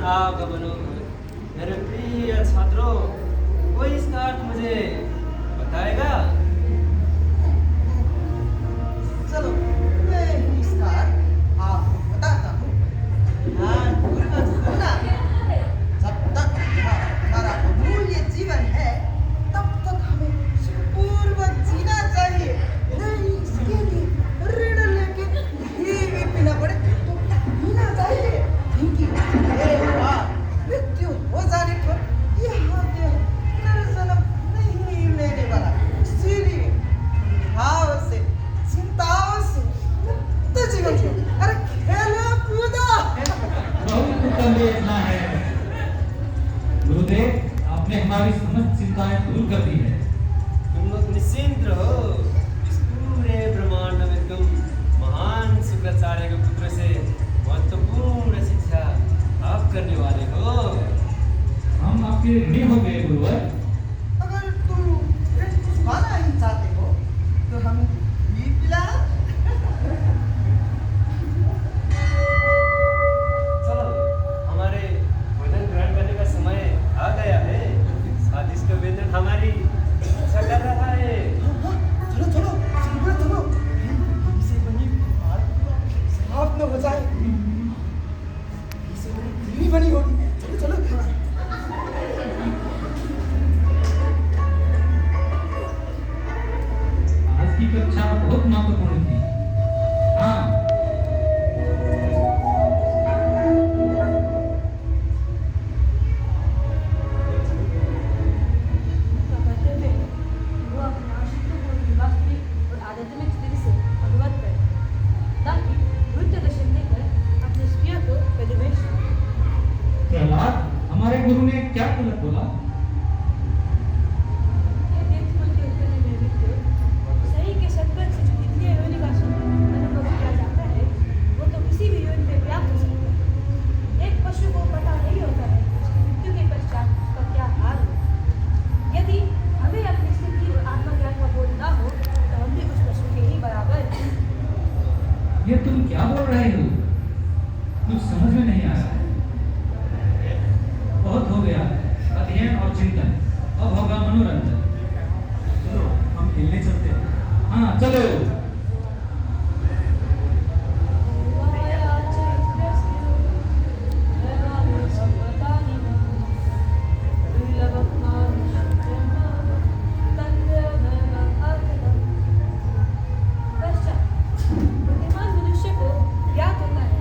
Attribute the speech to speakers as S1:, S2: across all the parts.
S1: आगमनो मेरे प्रिय छात्रों, कोई इसका अर्थ मुझे बताएगा?
S2: चलो मैं ही इसका अर्थ आपको बताता हूँ। ध्यान पूर्वक सुनना। जब तक यह हमारा अमूल्य जीवन है तब तक हमें सुखपूर्वक जीना चाहिए। नहीं इसके लिए ऋण लेके घी भी पीना पड़े तो पीना चाहिए, क्योंकि एक बार मृत्यु हो जाने पर यह देह पुनर्जन्म नहीं लेने वाला। इसीलिए भाव से चिंताओं से मुक्त जीवन जियो। अरे खेलो कूदो।
S3: बहुत उत्तम योजना है गुरुदेव, आपने हमारी समस्त चिंताएं दूर कर दी है।
S1: तुम लोग निश्चिंत रहो, इस पूरे ब्रह्मांड में तुम महान शुक्राचार्य के पुत्र से महत्वपूर्ण शिक्षा प्राप्त करने वाले हो।
S3: हम आपके ऋणी हो गए गुरुवर।
S2: अगर तुम ऋण चुकाना ही चाहते हो तो हम घी पिला।
S1: चलो, हमारे भोजन ग्रहण करने का समय आ गया है। स्वादिष्ट व्यंजन हमारी इच्छा कर रहा है।
S2: चलो चलो शीघ्र चलो, घी से बनी साफ न हो जाए। घी से बनी खीर बनी होगी। चलो चलो।
S3: आज की कक्षा बहुत महत्वपूर्ण थी। हाँ,
S4: कहते हुए वो अपने आशिकों को वास्तविक और आध्यात्मिक स्थिति से अवगत करें, ताकि नृत्य दर्शन देकर अपने स्त्रियों को परिवेश
S3: प्रहलाद, हमारे गुरु ने क्या गलत बोला?
S4: ये देवकुल के उत्तर में नृत्य सही के सत्पथ से जो द्वितीय योनि का अनुभव किया जाता है, वो तो किसी भी योनि में व्याप्त हो सकता है। एक पशु को पता नहीं होता है उसकी मृत्यु के पश्चात उसका क्या हाल हो। यदि हमें अपनी स्थिति और आत्मज्ञान का बोध न हो तो हम भी उस पशु के ही बराबर हैं।
S3: ये तुम क्या बोल रहे हो? कुछ समझ में नहीं आ रहा है। बहुत हो गया अध्ययन और चिंतन, अब होगा मनोरंजन। चलो हम खेलने चलते हैं। हाँ चलो।
S4: बुद्धिमान मनुष्य को ज्ञात होता है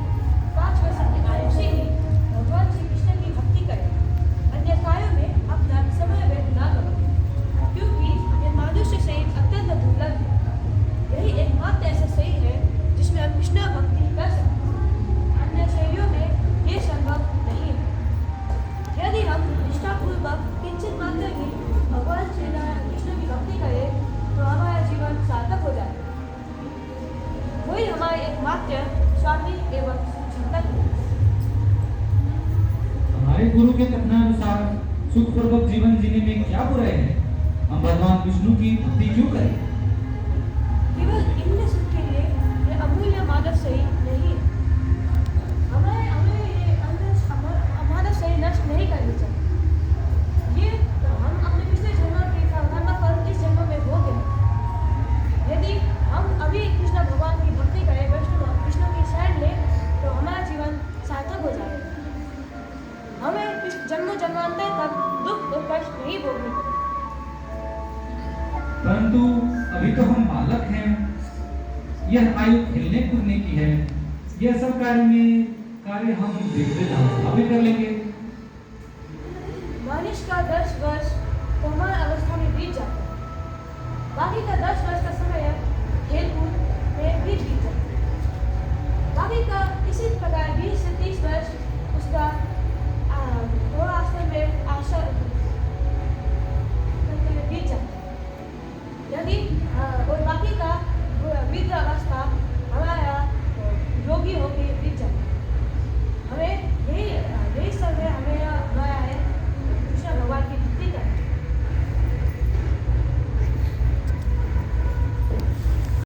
S4: 5 वर्ष की आयु से ही भगवान श्री कृष्ण की भक्ति करे, अन्य कार्यों में अपना समय व्यर्थ न करें, क्योंकि ये मनुष्य शरीर अत्यंत दुर्लभ है। यही एकमात्र ऐसा शरीर है जिसमें हम कृष्ण भक्ति कर सकते हैं। अन्य शरीरों में ये संभव नहीं है। यदि हम निष्ठापूर्वक किंचित मात्र भी भगवान श्री कृष्ण की भक्ति करें तो हमारा जीवन सार्थक हो जाएगा। वही हमारे एकमात्र स्वामी एवं चिंतन है।
S3: हमारे गुरु के कथनानुसार सुखपूर्वक जीवन जीने में क्या बुराई है? हम भगवान विष्णु की भक्ति क्यों करें?
S4: केवल इनमें सुख के लिए ये अमूल्य मानव शरीर नहीं है। हमारा शरीर नष्ट नहीं करनी चाहिए। ये तो हम अपने पिछले जन्म के कर्म का फल इस जन्म में भोग हैं। यदि हम अभी कृष्ण भगवान की भक्ति करें, विष्णु की शरण लें, तो हमारा जीवन सार्थक हो जाएगा। हमें जन्म जन्मांतर तक दुख और कष्ट नहीं भोगने पड़े।
S3: परंतु अभी तो हम बालक हैं। यह आयु खेलने कूदने की है। यह सब कार्य हम देखते अभी कर लेंगे।
S4: मनुष्य का 10 वर्ष कौमार अवस्था में बीत जाता है। बाकी का 10 वर्ष का समय खेल कूद में भी बीत जाता है। बाकी का इसी प्रकार 20 से 30 वर्ष उसका